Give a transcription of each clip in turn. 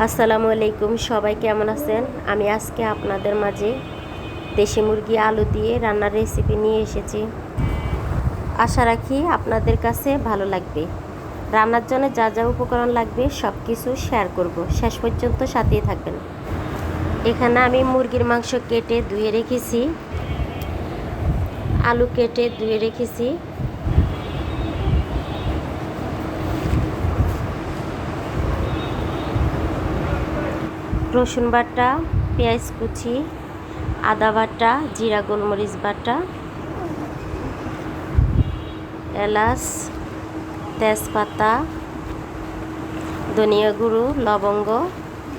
আসসালামু আলাইকুম, সবাই কেমন আছেন? আমি আজকে আপনাদের মাঝে দেশি মুরগি আলু দিয়ে রান্নার রেসিপি নিয়ে এসেছি। আশা রাখি আপনাদের কাছে ভালো লাগবে। রান্নার জন্য যা যা উপকরণ লাগবে সব কিছু শেয়ার করব, শেষ পর্যন্ত সাথেই থাকবেন। এখানে আমি মুরগির মাংস কেটে ধুয়ে রেখেছি, আলু কেটে ধুয়ে রেখেছি, রসুন বাটা, পেঁয়াজ কুচি, আদা বাটা, জিরা গোলমরিচ বাটা, এলাচ, তেজপাতা, ধনিয়া গুঁড়ো, লবঙ্গ,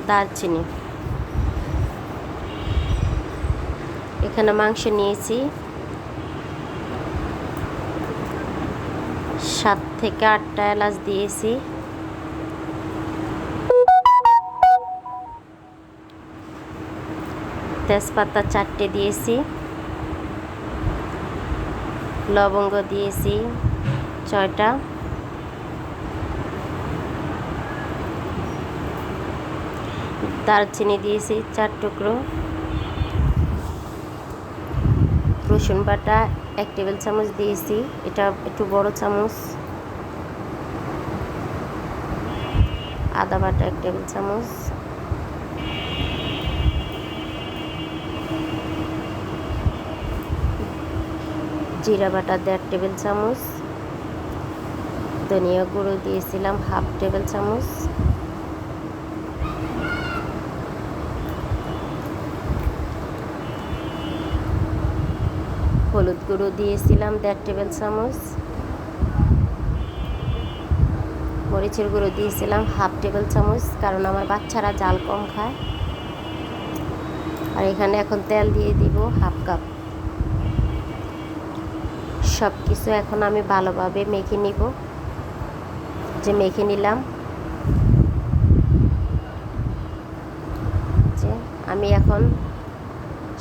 দারচিনি। এখানে মাংস নিয়েছি 7 থেকে 8টা এলাচ দিয়েছি, তেজপাতা 4টে দিয়েছি, লবঙ্গ দিয়েছি 6টা, দারচিনি দিয়েছি 4 টুকরো, রসুন বাটা 1 টেবিল চামচ দিয়েছি, এটা একটু বড় চামচ, আদা বাটা 1 টেবিল চামচ, জিরা বাটা 1.5 টেবিল চামচ, ধনিয়া গুঁড়ো দিয়েছিলাম 1/2 টেবিল চামচ, হলুদ গুঁড়ো দিয়েছিলাম 1.5 টেবিল চামচ, মরিচের গুঁড়ো দিয়েছিলাম 1/2 টেবিল চামচ, কারণ আমার বাচ্চারা ঝাল কম খায়। আর এখানে এখন তেল দিয়ে দিব 1/2 কাপ। সব কিছু এখন আমি ভালোভাবে মেখে নিব। যে মেখে নিলাম, যে আমি এখন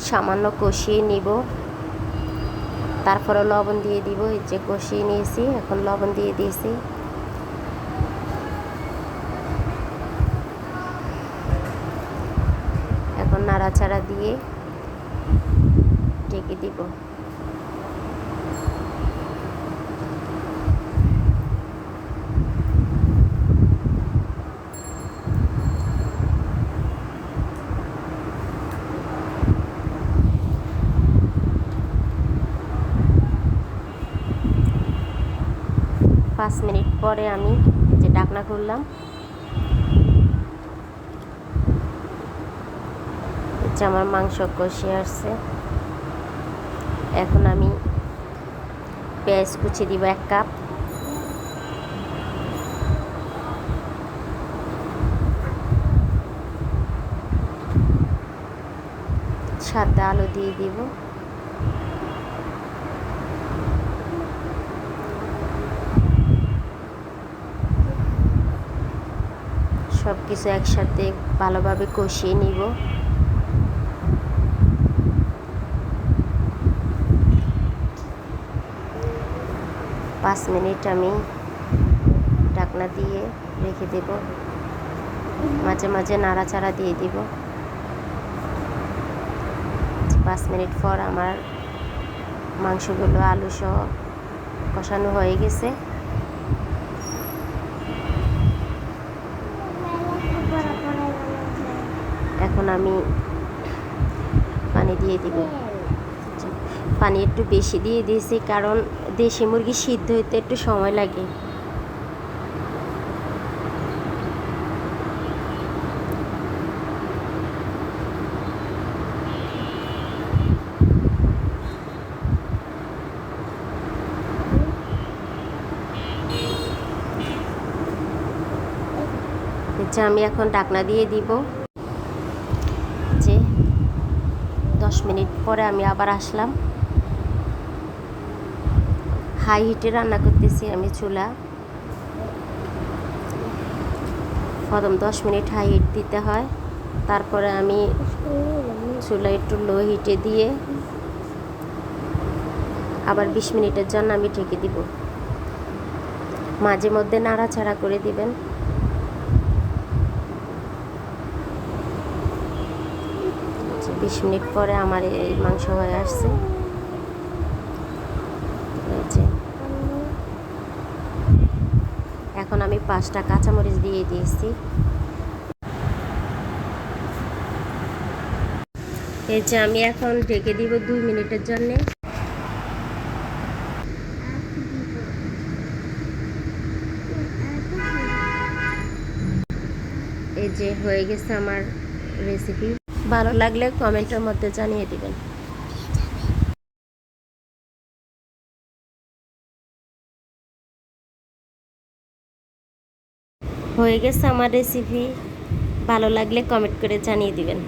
সামান্য কষিয়ে নিব, তারপরে লবণ দিয়ে দিব। এই যে কষিয়ে নিয়েছি, এখন লবণ দিয়ে দিয়েছি। এখন নাড়াচাড়া দিয়ে ঢেকে দিব। পাঁচ মিনিট পরে আমি যে ঢাকনা খুললাম, যে আমার মাংস কষে আসছে। এখন আমি পেঁয়াজ কুচি দিব 1 কাপ, সাদা আলু দিয়ে দিব, সব কিছু একসাথে ভালোভাবে কষিয়ে নিব। পাঁচ মিনিট আমি ঢাকনা দিয়ে রেখে দেব, মাঝে মাঝে নাড়াচাড়া দিয়ে দিব। 5 মিনিট পর আমার মাংসগুলো আলু সহ কষানো হয়ে গেছে। এখন আমি পানি দিয়ে দিব। পানি একটু বেশি দিয়ে দিয়েছি, কারণ দেশি মুরগি সিদ্ধ হতে একটু সময় লাগে। আচ্ছা, আমি এখন ঢাকনা দিয়ে দিব। যে 10 মিনিট পরে আমি আবার আসলাম। হাই হিটে রান্না করতেছি আমি চুলা। প্রথম 10 মিনিট হাই হিট দিতে হয়, তারপরে আমি চুলা একটু লো হিটে দিয়ে আবার 20 মিনিটের জন্য আমি ঢেকে দিব। মাঝে মধ্যে নাড়াচাড়া করে দিবেন। 20 মিনিট পরে আমার এই মাংস হয়ে আসছে। এখন আমি 5টা কাঁচামরিচ দিয়ে দিয়েছি। এই যে আমি এখন ঢেকে দিব 2 মিনিটের জন্য। এই যে হয়ে গেছে আমার রেসিপি। ভালো লাগলে কমেন্টের মধ্যে জানিয়ে দিবেন। হয়ে গেছে আমার রেসিপি, ভালো লাগলে কমেন্ট করে জানিয়ে দিবেন।